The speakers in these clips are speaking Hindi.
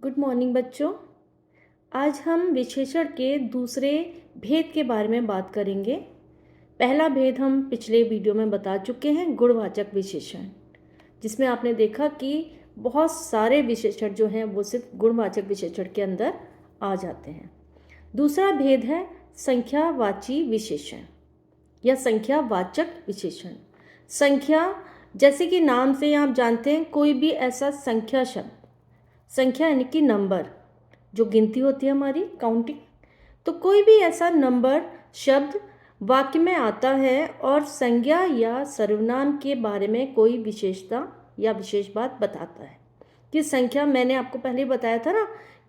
गुड मॉर्निंग बच्चों। आज हम विशेषण के दूसरे भेद के बारे में बात करेंगे। पहला भेद हम पिछले वीडियो में बता चुके हैं, गुणवाचक विशेषण, जिसमें आपने देखा कि बहुत सारे विशेषण जो हैं वो सिर्फ गुणवाचक विशेषण के अंदर आ जाते हैं। दूसरा भेद है संख्यावाची विशेषण या संख्यावाचक विशेषण। संख्या, जैसे कि नाम से आप जानते हैं, कोई भी ऐसा संख्या शब्द, संख्या यानी कि नंबर, जो गिनती होती है हमारी, काउंटिंग, तो कोई भी ऐसा नंबर शब्द वाक्य में आता है और संज्ञा या सर्वनाम के बारे में कोई विशेषता या विशेष बात बताता है। कि संख्या, मैंने आपको पहले बताया था ना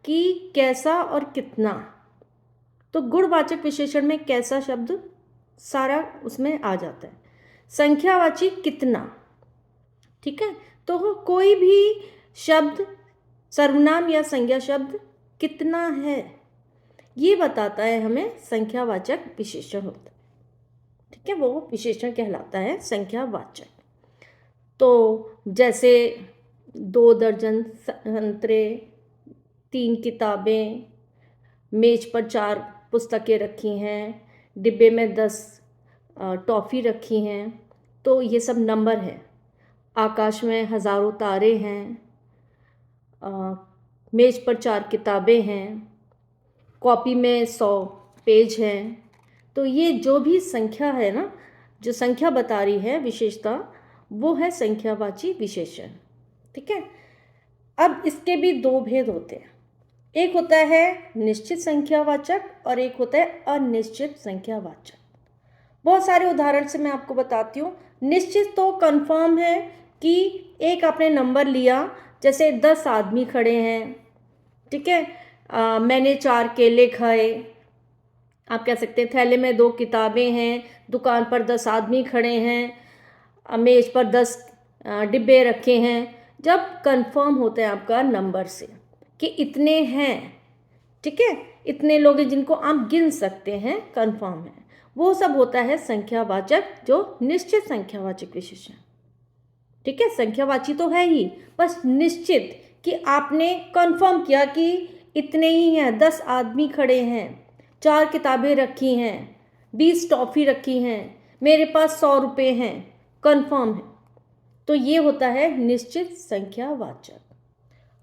कि कैसा और कितना, तो गुणवाचक विशेषण में कैसा शब्द सारा उसमें आ जाता है। संख्यावाची कितना, ठीक है। तो कोई भी शब्द, सर्वनाम या संज्ञा शब्द कितना है, ये बताता है हमें, संख्यावाचक विशेषण होता है, ठीक है। वो विशेषण कहलाता है संख्यावाचक। तो जैसे 2 दर्जन संतरे, 3 किताबें, मेज पर 4 पुस्तकें रखी हैं, डिब्बे में 10 टॉफ़ी रखी हैं, तो ये सब नंबर है। आकाश में हज़ारों तारे हैं, मेज पर 4 किताबें हैं, कॉपी में 100 पेज हैं। तो ये जो भी संख्या है ना, जो संख्या बता रही है विशेषता, वो है संख्यावाची विशेषण, ठीक है। अब इसके भी 2 भेद होते हैं। एक होता है निश्चित संख्यावाचक और एक होता है अनिश्चित संख्यावाचक। बहुत सारे उदाहरण से मैं आपको बताती हूँ। निश्चित तो कंफर्म है कि एक आपने नंबर लिया, जैसे 10 आदमी खड़े हैं, ठीक है। मैंने 4 केले खाए। आप कह सकते हैं थैले में 2 किताबें हैं, दुकान पर 10 आदमी खड़े हैं, मेज पर 10 डिब्बे रखे हैं। जब कंफर्म होता है आपका नंबर से कि इतने हैं, ठीक है, इतने लोग हैं जिनको आप गिन सकते हैं, कंफर्म है, वो सब होता है संख्यावाचक, जो निश्चित संख्यावाचक विशेषण, ठीक है। संख्यावाची तो है ही, बस निश्चित कि आपने कंफर्म किया कि इतने ही हैं, 10 आदमी खड़े हैं, 4 किताबें रखी हैं, 20 टॉफ़ी रखी हैं, मेरे पास 100 रुपये हैं, कंफर्म है। तो ये होता है निश्चित संख्यावाचक।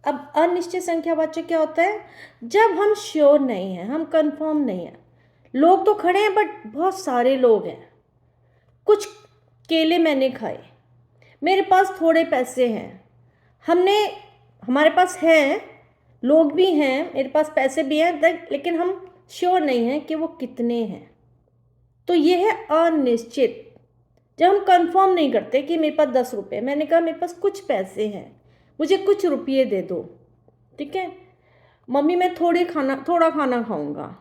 अब अनिश्चित संख्यावाचक क्या होता है? जब हम श्योर नहीं हैं, हम कंफर्म नहीं हैं, लोग तो खड़े हैं बट बहुत सारे लोग हैं। कुछ केले मैंने खाए, मेरे पास थोड़े पैसे हैं, हमारे पास हैं, लोग भी हैं, मेरे पास पैसे भी हैं, लेकिन हम श्योर नहीं हैं कि वो कितने हैं। तो ये है अनिश्चित। जब हम कंफर्म नहीं करते कि मेरे पास 10 रुपये, मैंने कहा मेरे पास कुछ पैसे हैं, मुझे कुछ रुपये दे दो, ठीक है। मम्मी मैं थोड़ा खाना खाऊंगा,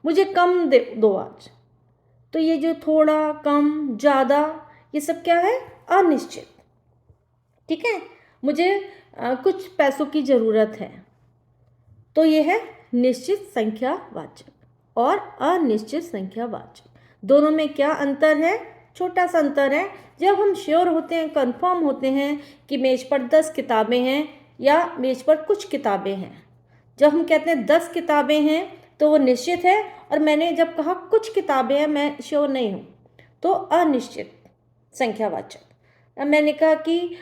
मुझे कम दे दो आज। तो ये जो थोड़ा, कम, ज़्यादा, ये सब क्या है? अनिश्चित, ठीक है। मुझे कुछ पैसों की ज़रूरत है, तो ये है निश्चित संख्यावाचक और अनिश्चित संख्यावाचक। दोनों में क्या अंतर है? छोटा सा अंतर है। जब हम श्योर होते हैं, कंफर्म होते हैं कि मेज पर 10 किताबें हैं या मेज पर कुछ किताबें हैं, जब हम कहते हैं 10 किताबें हैं तो वो निश्चित है, और मैंने जब कहा कुछ किताबें हैं, मैं श्योर नहीं हूँ, तो अनिश्चित संख्यावाचक। अब मैंने कहा कि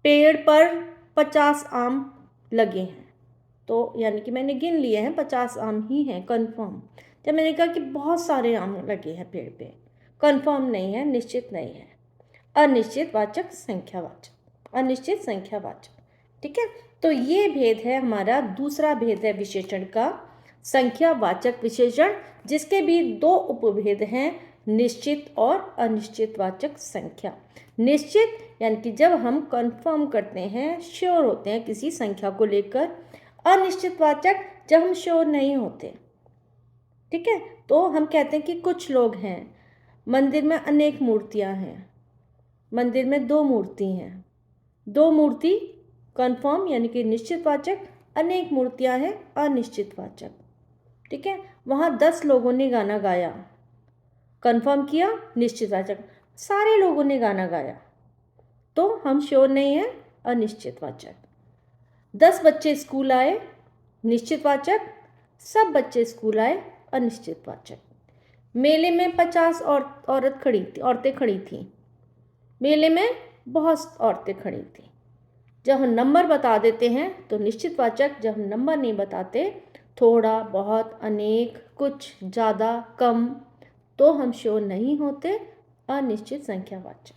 पेड़ पर 50 आम लगे हैं, तो यानी कि मैंने गिन लिए हैं, 50 आम ही हैं, कंफर्म। जब मैंने कहा कि बहुत सारे आम लगे हैं पेड़ पे, कंफर्म नहीं है, निश्चित नहीं है, अनिश्चित वाचक संख्यावाचक, अनिश्चित संख्यावाचक, ठीक है। तो ये भेद है हमारा, दूसरा भेद है विशेषण का, संख्यावाचक विशेषण, जिसके भी 2 उपभेद हैं, निश्चित और अनिश्चित वाचक संख्या। निश्चित यानी कि जब हम कंफर्म करते हैं, श्योर होते हैं किसी संख्या को लेकर। अनिश्चित वाचक जब हम श्योर नहीं होते, ठीक है। तो हम कहते हैं कि कुछ लोग हैं, मंदिर में अनेक मूर्तियां हैं, मंदिर में 2 मूर्ति हैं, 2 मूर्ति कंफर्म यानी कि निश्चित वाचक, अनेक मूर्तियां हैं अनिश्चित वाचक, ठीक है। वहाँ 10 लोगों ने गाना गाया, कंफर्म किया, निश्चित वाचक, सारे लोगों ने गाना गाया, तो हम श्योर नहीं हैं, अनिश्चित वाचक। 10 बच्चे स्कूल आए, निश्चितवाचक। सब बच्चे स्कूल आए, अनिश्चितवाचक। मेले में 50 औरतें खड़ी थीं। मेले में बहुत औरतें खड़ी थीं। जब हम नंबर बता देते हैं तो निश्चितवाचक, जब हम नंबर नहीं बताते, थोड़ा, बहुत, अनेक, कुछ, ज़्यादा, कम, तो हम श्योर नहीं होते, अनिश्चित संख्यावाचक।